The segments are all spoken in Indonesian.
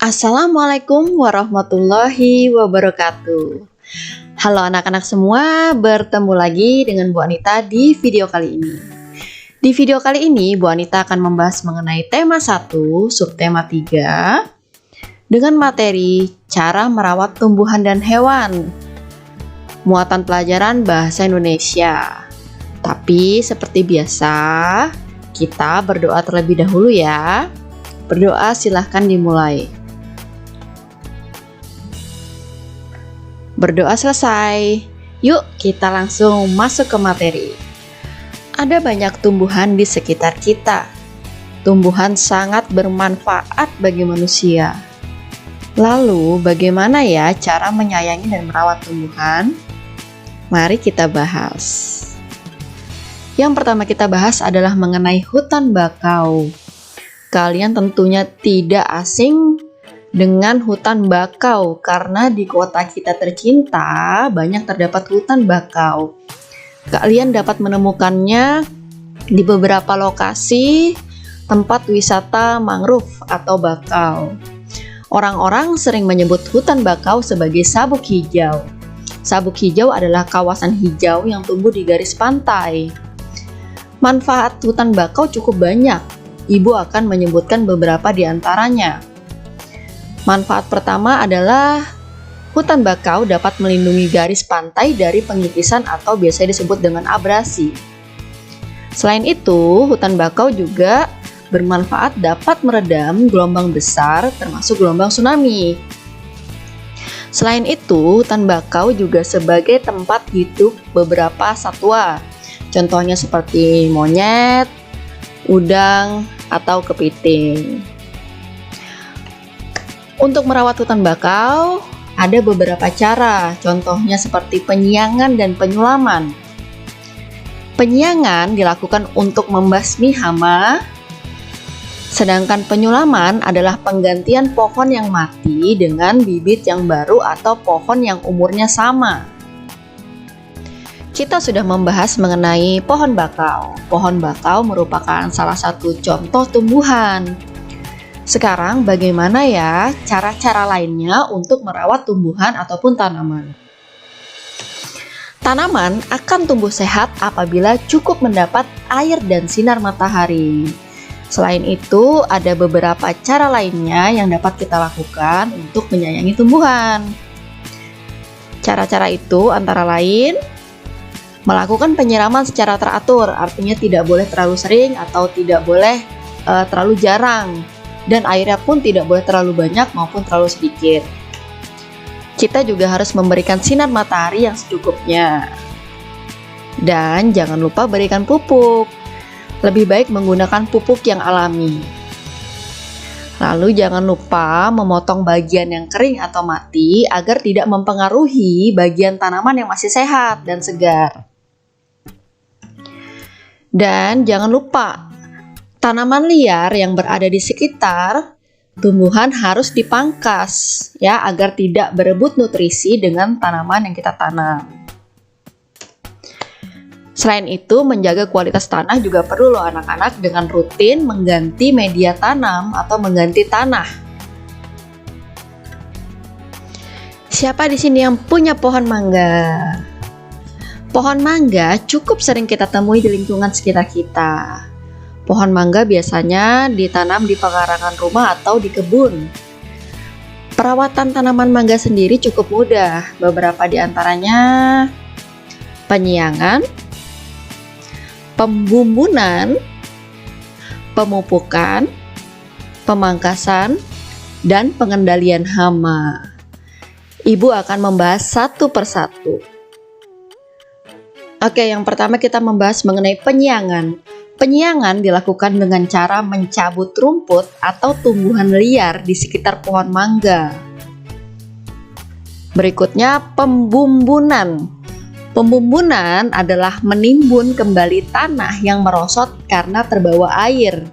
Assalamualaikum warahmatullahi wabarakatuh. Halo anak-anak semua, bertemu lagi dengan Bu Anita di video kali ini. Di video kali ini, Bu Anita akan membahas mengenai tema 1, subtema 3, dengan materi cara merawat tumbuhan dan hewan. Muatan pelajaran bahasa Indonesia. Tapi seperti biasa, kita berdoa terlebih dahulu ya. Berdoa silahkan dimulai. Berdoa selesai. Yuk kita langsung masuk ke materi. Ada banyak tumbuhan di sekitar kita. Tumbuhan sangat bermanfaat bagi manusia. Lalu bagaimana ya cara menyayangi dan merawat tumbuhan? Mari kita bahas. Yang pertama kita bahas adalah mengenai hutan bakau. Kalian tentunya tidak asing dengan hutan bakau karena di kota kita tercinta banyak terdapat hutan bakau. Kalian dapat menemukannya di beberapa lokasi tempat wisata mangrove atau bakau. Orang-orang sering menyebut hutan bakau sebagai sabuk hijau. Sabuk hijau adalah kawasan hijau yang tumbuh di garis pantai. Manfaat hutan bakau cukup banyak. Ibu akan menyebutkan beberapa di antaranya. Manfaat pertama adalah hutan bakau dapat melindungi garis pantai dari pengikisan atau biasa disebut dengan abrasi. Selain itu, hutan bakau juga bermanfaat dapat meredam gelombang besar termasuk gelombang tsunami. Selain itu, hutan bakau juga sebagai tempat hidup beberapa satwa. Contohnya seperti monyet, udang, atau kepiting. Untuk merawat hutan bakau, ada beberapa cara, contohnya seperti penyiangan dan penyulaman. Penyiangan dilakukan untuk membasmi hama, sedangkan penyulaman adalah penggantian pohon yang mati dengan bibit yang baru atau pohon yang umurnya sama. Kita sudah membahas mengenai pohon bakau. Pohon bakau merupakan salah satu contoh tumbuhan. Sekarang bagaimana ya cara-cara lainnya untuk merawat tumbuhan ataupun tanaman? Tanaman akan tumbuh sehat apabila cukup mendapat air dan sinar matahari. Selain itu, ada beberapa cara lainnya yang dapat kita lakukan untuk menyayangi tumbuhan. Cara-cara itu antara lain melakukan penyiraman secara teratur, artinya tidak boleh terlalu sering atau tidak boleh terlalu jarang. Dan airnya pun tidak boleh terlalu banyak maupun terlalu sedikit. Kita juga harus memberikan sinar matahari yang secukupnya. Dan jangan lupa berikan pupuk. Lebih baik menggunakan pupuk yang alami. Lalu jangan lupa memotong bagian yang kering atau mati agar tidak mempengaruhi bagian tanaman yang masih sehat dan segar. Dan jangan lupa tanaman liar yang berada di sekitar tumbuhan harus dipangkas ya agar tidak berebut nutrisi dengan tanaman yang kita tanam. Selain itu, menjaga kualitas tanah juga perlu loh anak-anak dengan rutin mengganti media tanam atau mengganti tanah. Siapa di sini yang punya pohon mangga? Pohon mangga cukup sering kita temui di lingkungan sekitar kita. Pohon mangga biasanya ditanam di pekarangan rumah atau di kebun. Perawatan tanaman mangga sendiri cukup mudah. Beberapa di antaranya penyiangan, pembumbunan, pemupukan, pemangkasan, dan pengendalian hama. Ibu akan membahas satu persatu. Oke, yang pertama kita membahas mengenai penyiangan. Penyiangan dilakukan dengan cara mencabut rumput atau tumbuhan liar di sekitar pohon mangga. Berikutnya pembumbunan. Pembumbunan adalah menimbun kembali tanah yang merosot karena terbawa air.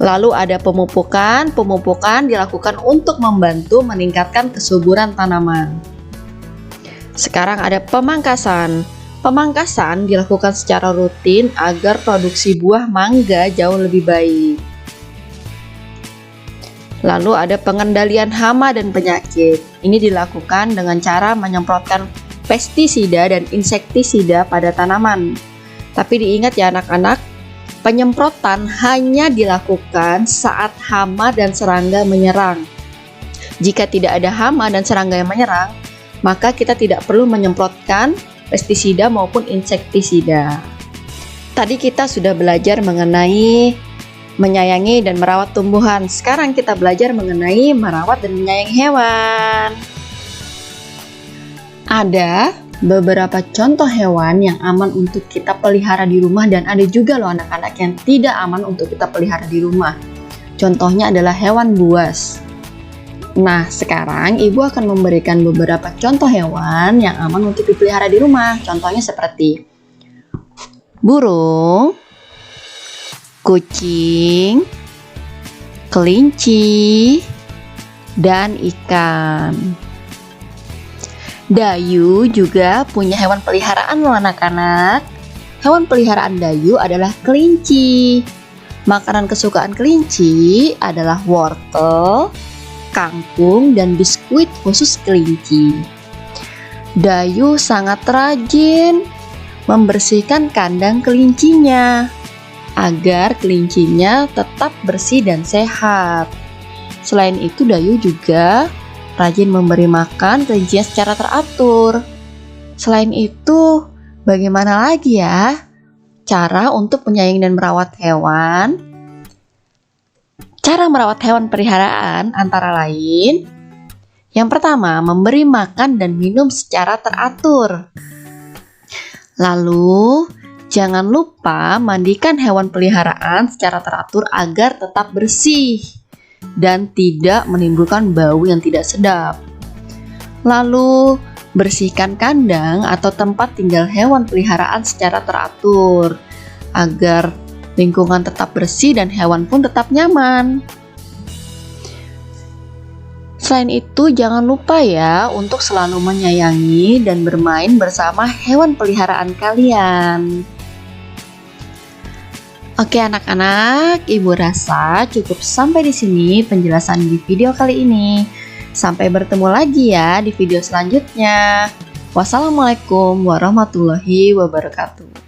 Lalu ada pemupukan. Pemupukan dilakukan untuk membantu meningkatkan kesuburan tanaman. Sekarang ada pemangkasan. Pemangkasan dilakukan secara rutin agar produksi buah mangga jauh lebih baik. Lalu ada pengendalian hama dan penyakit. Ini dilakukan dengan cara menyemprotkan pestisida dan insektisida pada tanaman. Tapi diingat ya anak-anak, penyemprotan hanya dilakukan saat hama dan serangga menyerang. Jika tidak ada hama dan serangga yang menyerang, maka kita tidak perlu menyemprotkan pestisida maupun insektisida. Tadi kita sudah belajar mengenai menyayangi dan merawat tumbuhan. Sekarang kita belajar mengenai merawat dan menyayangi hewan. Ada beberapa contoh hewan yang aman untuk kita pelihara di rumah dan ada juga loh anak-anak yang tidak aman untuk kita pelihara di rumah. Contohnya adalah hewan buas. Nah, sekarang ibu akan memberikan beberapa contoh hewan yang aman untuk dipelihara di rumah. Contohnya seperti burung, kucing, kelinci, dan ikan. Dayu juga punya hewan peliharaan loh anak-anak. Hewan peliharaan Dayu adalah kelinci. Makanan kesukaan kelinci adalah wortel, kangkung, dan biskuit khusus kelinci. Dayu sangat rajin membersihkan kandang kelincinya agar kelincinya tetap bersih dan sehat. Selain itu, Dayu juga rajin memberi makan kelincinya secara teratur. Selain itu, bagaimana lagi ya cara untuk menyayangi dan merawat hewan? Cara merawat hewan peliharaan antara lain, yang pertama, memberi makan dan minum secara teratur. Lalu, jangan lupa mandikan hewan peliharaan secara teratur agar tetap bersih dan tidak menimbulkan bau yang tidak sedap. Lalu, bersihkan kandang atau tempat tinggal hewan peliharaan secara teratur agar lingkungan tetap bersih dan hewan pun tetap nyaman. Selain itu, jangan lupa ya untuk selalu menyayangi dan bermain bersama hewan peliharaan kalian. Oke anak-anak, ibu rasa cukup sampai di sini penjelasan di video kali ini. Sampai bertemu lagi ya di video selanjutnya. Wassalamualaikum warahmatullahi wabarakatuh.